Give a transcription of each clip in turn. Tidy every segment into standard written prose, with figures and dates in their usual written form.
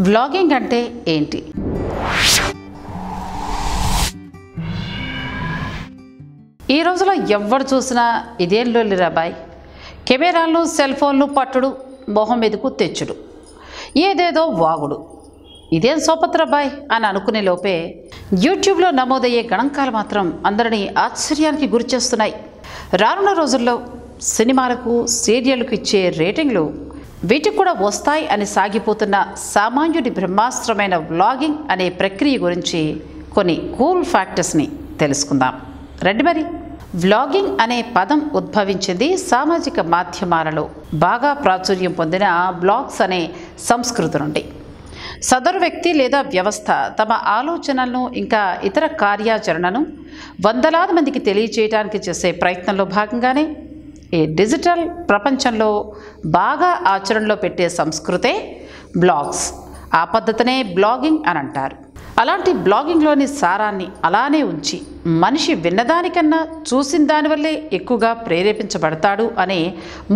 Vlogging అంటే ఏంటి? ఈ రోజులో ఎవరు చూసినా ఇదేం లొల్లిరా బాయ్, కెమెరాలను సెల్ ఫోన్లు పట్టుడు, మొహం మీదకు తెచ్చుడు, ఏదేదో వాగుడు, ఇదేం సోపత్ర బాయ్ అని అనుకునే లోపే యూట్యూబ్లో నమోదయ్యే గణాంకాలు మాత్రం అందరినీ ఆశ్చర్యానికి గురిచేస్తున్నాయి. రానున్న రోజుల్లో సినిమాలకు సీరియళ్లకు ఇచ్చే రేటింగ్లు వీటికి కూడా వస్తాయి అని సాగిపోతున్న సామాన్యుడి బ్రహ్మాస్త్రమైన వ్లాగింగ్ అనే ప్రక్రియ గురించి కొన్ని కూల్ ఫ్యాక్టర్స్ని తెలుసుకుందాం రండి. మరి వ్లాగింగ్ అనే పదం ఉద్భవించింది సామాజిక మాధ్యమాలలో బాగా ప్రాచుర్యం పొందిన బ్లాగ్స్ అనే సంస్కృతి నుండి. సదరు వ్యక్తి లేదా వ్యవస్థ తమ ఆలోచనలను ఇంకా ఇతర కార్యాచరణను వందలాది మందికి తెలియజేయడానికి చేసే ప్రయత్నంలో భాగంగానే ఈ డిజిటల్ ప్రపంచంలో బాగా ఆచరణలో పెట్టే సంస్కృతే బ్లాగ్స్. ఆ పద్ధతినే బ్లాగింగ్ అని అంటారు. అలాంటి బ్లాగింగ్లోని సారాన్ని అలానే ఉంచి మనిషి విన్నదానికన్నా చూసిన దానివల్లే ఎక్కువగా ప్రేరేపించబడతాడు అనే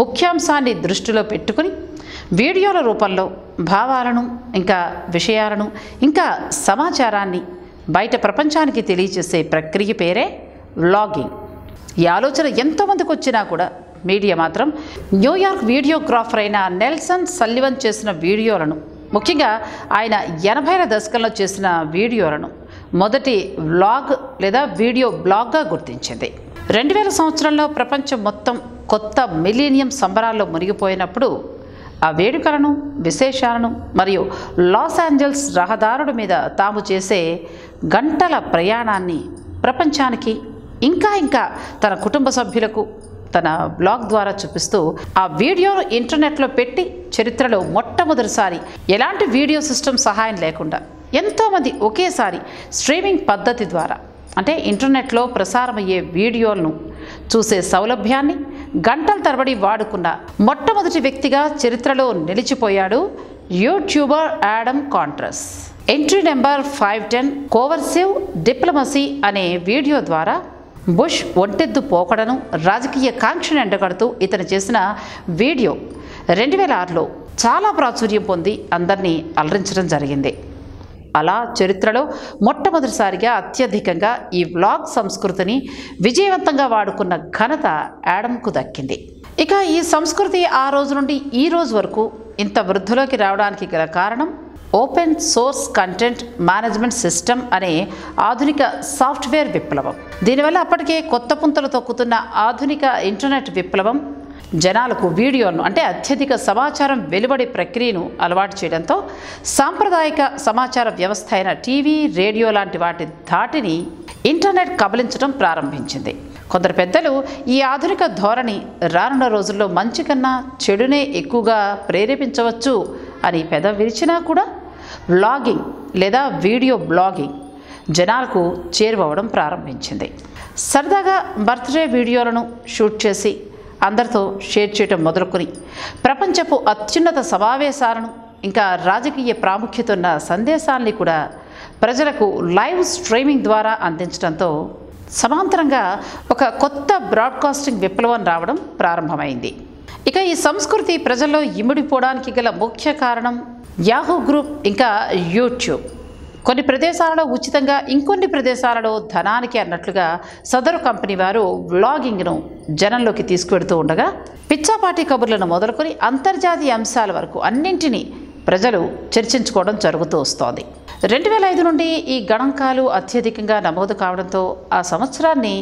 ముఖ్యాంశాన్ని దృష్టిలో పెట్టుకుని వీడియోల రూపంలో భావాలను ఇంకా విషయాలను ఇంకా సమాచారాన్ని బయట ప్రపంచానికి తెలియజేసే ప్రక్రియ పేరే వ్లాగింగ్. ఈ ఆలోచన ఎంతోమందికి వచ్చినా కూడా మీడియా మాత్రం న్యూయార్క్ వీడియోగ్రాఫర్ అయిన నెల్సన్ సల్లివన్ చేసిన వీడియోలను, ముఖ్యంగా ఆయన 80ల దశకంలో చేసిన వీడియోలను మొదటి వ్లాగ్ లేదా వీడియో బ్లాగ్గా గుర్తించింది. 2000 సంవత్సరంలో ప్రపంచం మొత్తం కొత్త మిలీనియం సంబరాల్లో మునిగిపోయినప్పుడు ఆ వేడుకలను, విశేషాలను మరియు లాస్ ఏంజల్స్ రహదారుల మీద తాము చేసే గంటల ప్రయాణాన్ని ప్రపంచానికి ఇంకా తన కుటుంబ సభ్యులకు తన బ్లాగ్ ద్వారా చూపిస్తూ ఆ వీడియోను ఇంటర్నెట్లో పెట్టి చరిత్రలో మొట్టమొదటిసారి ఎలాంటి వీడియో సిస్టమ్ సహాయం లేకుండా ఎంతోమంది ఒకేసారి స్ట్రీమింగ్ పద్ధతి ద్వారా అంటే ఇంటర్నెట్లో ప్రసారమయ్యే వీడియోలను చూసే సౌలభ్యాన్ని గంటల తరబడి వాడుకున్న మొట్టమొదటి వ్యక్తిగా చరిత్రలో నిలిచిపోయాడు యూట్యూబర్ ఆడమ్ కాంట్రస్. ఎంట్రీ నెంబర్ 510 కోవర్సివ్ డిప్లొమసీ అనే వీడియో ద్వారా బుష్ ఒంటెద్దు పోకడను రాజకీయ కాంక్షను ఎండగడుతూ ఇతను చేసిన వీడియో 2006లో చాలా ప్రాచుర్యం పొంది అందరినీ అలరించడం జరిగింది. అలా చరిత్రలో మొట్టమొదటిసారిగా అత్యధికంగా ఈ వ్లాగ్ సంస్కృతిని విజయవంతంగా వాడుకున్న ఘనత ఆడమ్కు దక్కింది. ఇక ఈ సంస్కృతి ఆ రోజు నుండి ఈ రోజు వరకు ఇంత వృద్ధిలోకి రావడానికి గల కారణం open source content management system అనే ఆధునిక సాఫ్ట్వేర్ విప్లవం. దీనివల్ల అప్పటికే కొత్త పుంతలు తొక్కుతున్న ఆధునిక ఇంటర్నెట్ విప్లవం జనాలకు వీడియోలను అంటే అత్యధిక సమాచారం వెలువడే ప్రక్రియను అలవాటు చేయడంతో సాంప్రదాయిక సమాచార వ్యవస్థ అయిన టీవీ, రేడియో లాంటి వాటి ధాటిని ఇంటర్నెట్ కబలించడం ప్రారంభించింది. కొందరు పెద్దలు ఈ ఆధునిక ధోరణి రానున్న రోజుల్లో మంచి కన్నా చెడునే ఎక్కువగా ప్రేరేపించవచ్చు అని పెదవి విరిచినా కూడా వ్లాగింగ్ లేదా వీడియో బ్లాగింగ్ జనాలకు చేరువవడం ప్రారంభించింది. సరదాగా బర్త్డే వీడియోలను షూట్ చేసి అందరితో షేర్ చేయడం మొదలుకొని ప్రపంచపు అత్యున్నత సమావేశాలను ఇంకా రాజకీయ ప్రాముఖ్యత ఉన్న సందేశాల్ని కూడా ప్రజలకు లైవ్ స్ట్రీమింగ్ ద్వారా అందించడంతో సమాంతరంగా ఒక కొత్త బ్రాడ్కాస్టింగ్ విప్లవం రావడం ప్రారంభమైంది. ఇక ఈ సంస్కృతి ప్రజల్లో ఇమిడిపోవడానికి గల ముఖ్య కారణం యాహూ గ్రూప్ ఇంకా యూట్యూబ్. కొన్ని ప్రదేశాలలో ఉచితంగా, ఇంకొన్ని ప్రదేశాలలో ధనానికి అన్నట్లుగా సదరు కంపెనీ వారు వ్లాగింగ్ను జనంలోకి తీసుకువెడుతూ ఉండగా పిచ్చాపాటి కబుర్లను మొదలుకొని అంతర్జాతీయ అంశాల వరకు అన్నింటినీ ప్రజలు చర్చించుకోవడం జరుగుతూ వస్తోంది. 2005 నుండి ఈ గణాంకాలు అత్యధికంగా నమోదు కావడంతో ఆ సంవత్సరాన్ని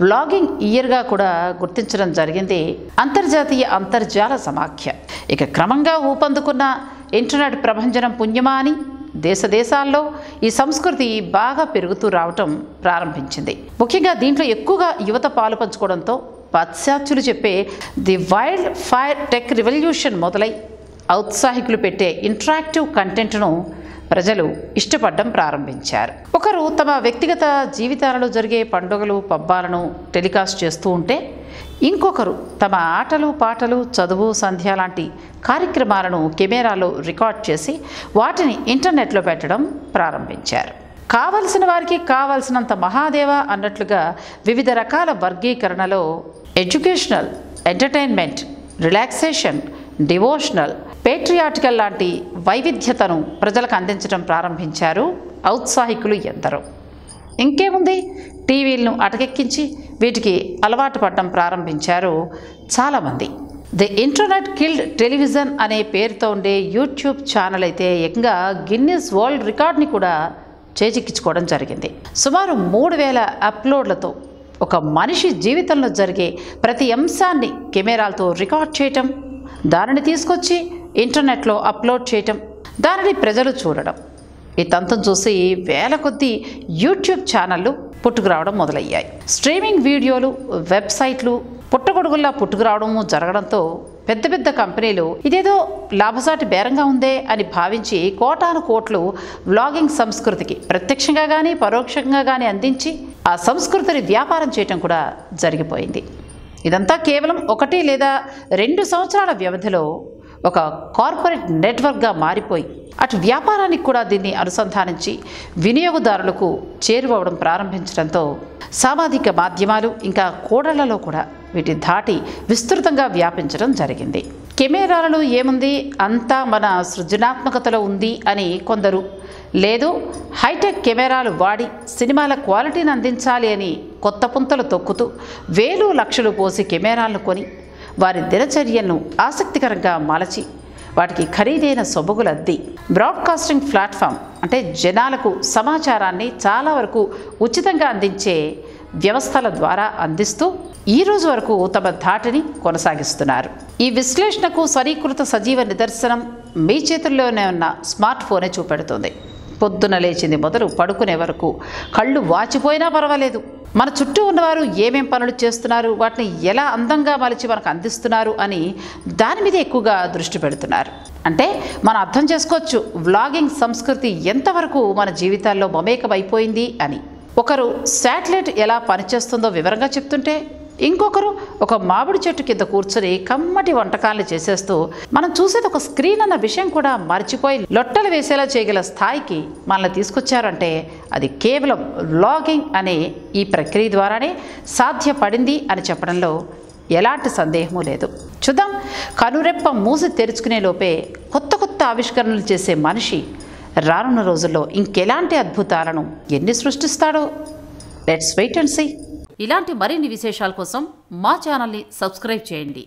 వ్లాగింగ్ ఇయర్గా కూడా గుర్తించడం జరిగింది అంతర్జాతీయ అంతర్జాల సమాఖ్య. ఇక క్రమంగా ఊపందుకున్న ఇంటర్నెట్ ప్రభంజనం పుణ్యమా అని దేశాల్లో ఈ సంస్కృతి బాగా పెరుగుతూ రావటం ప్రారంభించింది. ముఖ్యంగా దీంట్లో ఎక్కువగా యువత పాలు పంచుకోవడంతో పాశ్చాత్యులు చెప్పే the wild fire tech revolution మొదలై ఔత్సాహికులు పెట్టే ఇంటరాక్టివ్ కంటెంట్ను ప్రజలు ఇష్టపడడం ప్రారంభించారు. ఒకరు తమ వ్యక్తిగత జీవితాలలో జరిగే పండుగలు, పబ్బాలను టెలికాస్ట్ చేస్తూ ఉంటే ఇంకొకరు తమ ఆటలు, పాటలు, చదువు, సంధ్య లాంటి కార్యక్రమాలను కెమెరాలో రికార్డ్ చేసి వాటిని ఇంటర్నెట్లో పెట్టడం ప్రారంభించారు. కావలసిన వారికి కావలసినంత మహాదేవ అన్నట్లుగా వివిధ రకాల వర్గీకరణలో ఎడ్యుకేషనల్, ఎంటర్టైన్మెంట్, రిలాక్సేషన్, డివోషనల్, పేట్రియాటికల్ లాంటి వైవిధ్యతను ప్రజలకు అందించడం ప్రారంభించారు ఔత్సాహికులు ఎందరో. ఇంకేముంది, టీవీలను అటకెక్కించి వీటికి అలవాటు పడడం ప్రారంభించారు చాలామంది. ది ఇంటర్నెట్ కిల్డ్ టెలివిజన్ అనే పేరుతో ఉండే యూట్యూబ్ ఛానల్ అయితే ఏకంగా గిన్నిస్ వరల్డ్ రికార్డ్ని కూడా చేజిక్కించుకోవడం జరిగింది. సుమారు 3000 అప్లోడ్లతో ఒక మనిషి జీవితంలో జరిగే ప్రతి అంశాన్ని కెమెరాలతో రికార్డ్ చేయటం, దానిని తీసుకొచ్చి ఇంటర్నెట్లో అప్లోడ్ చేయటం, దానిని ప్రజలు చూడడం, ఈ తంతం చూసి వేల కొద్దీ యూట్యూబ్ ఛానళ్ళు పుట్టుకురావడం మొదలయ్యాయి. స్ట్రీమింగ్ వీడియోలు, వెబ్సైట్లు పుట్టగొడుగుల్లా పుట్టుకురావడము జరగడంతో పెద్ద పెద్ద కంపెనీలు ఇదేదో లాభసాటి బేరంగా ఉందే అని భావించి కోటాను కోట్లు వ్లాగింగ్ సంస్కృతికి ప్రత్యక్షంగా కానీ పరోక్షంగా కానీ అందించి ఆ సంస్కృతిని వ్యాపారం చేయటం కూడా జరిగిపోయింది. ఇదంతా కేవలం 1 లేదా 2 సంవత్సరాల వ్యవధిలో ఒక కార్పొరేట్ నెట్వర్క్గా మారిపోయి అటు వ్యాపారానికి కూడా దీన్ని అనుసంధానించి వినియోగదారులకు చేరువవడం ప్రారంభించడంతో సామాజిక మాధ్యమాలు ఇంకా కూడళ్లలో కూడా వీటి ధాటి విస్తృతంగా వ్యాపించడం జరిగింది. కెమెరాలలో ఏముంది, అంతా మన సృజనాత్మకతలో ఉంది అని కొందరు, లేదు హైటెక్ కెమెరాలు వాడి సినిమాల క్వాలిటీని అందించాలి అని కొత్త పుంతలు తొక్కుతూ వేలు లక్షలు పోసి కెమెరాలను కొని వారి దినచర్యను ఆసక్తికరంగా మలచి వాటికి ఖరీదైన సొబగులద్ది బ్రాడ్కాస్టింగ్ ప్లాట్ఫామ్ అంటే జనాలకు సమాచారాన్ని చాలా వరకు ఉచితంగా అందించే వ్యవస్థల ద్వారా అందిస్తూ ఈ రోజు వరకు తమ ధాటిని కొనసాగిస్తున్నారు. ఈ విశ్లేషణకు సరీకృత సజీవ నిదర్శనం మీ చేతుల్లోనే ఉన్న స్మార్ట్ ఫోనే చూపెడుతుంది. పొద్దున లేచింది మొదలు పడుకునే వరకు కళ్ళు వాచిపోయినా పర్వాలేదు, మన చుట్టూ ఉన్నవారు ఏమేం పనులు చేస్తున్నారు, వాటిని ఎలా అందంగా మలిచి మనకు అందిస్తున్నారు అని దాని మీద ఎక్కువగా దృష్టి పెడుతున్నారు. అంటే మనం అర్థం చేసుకోవచ్చు వ్లాగింగ్ సంస్కృతి ఎంతవరకు మన జీవితాల్లో మమేకమైపోయింది అని. ఒకరు శాటిలైట్ ఎలా పనిచేస్తుందో వివరంగా చెప్తుంటే ఇంకొకరు ఒక మామిడి చెట్టు కింద కూర్చొని కమ్మటి వంటకాలను చేసేస్తూ మనం చూసేది ఒక స్క్రీన్ అన్న విషయం కూడా మర్చిపోయి లొట్టలు వేసేలా చేయగల స్థాయికి మనల్ని తీసుకొచ్చారంటే అది కేవలం వ్లాగింగ్ అనే ఈ ప్రక్రియ ద్వారానే సాధ్యపడింది అని చెప్పడంలో ఎలాంటి సందేహము లేదు. చూద్దాం, కనురెప్ప మూసి తెరుచుకునే లోపే కొత్త కొత్త ఆవిష్కరణలు చేసే మనిషి రానున్న రోజుల్లో ఇంకెలాంటి అద్భుతాలను ఎన్ని సృష్టిస్తాడో. Let's wait and see. ఇలాంటి మరిన్ని విశేషాల కోసం మా ఛానల్ని సబ్స్క్రైబ్ చేయండి.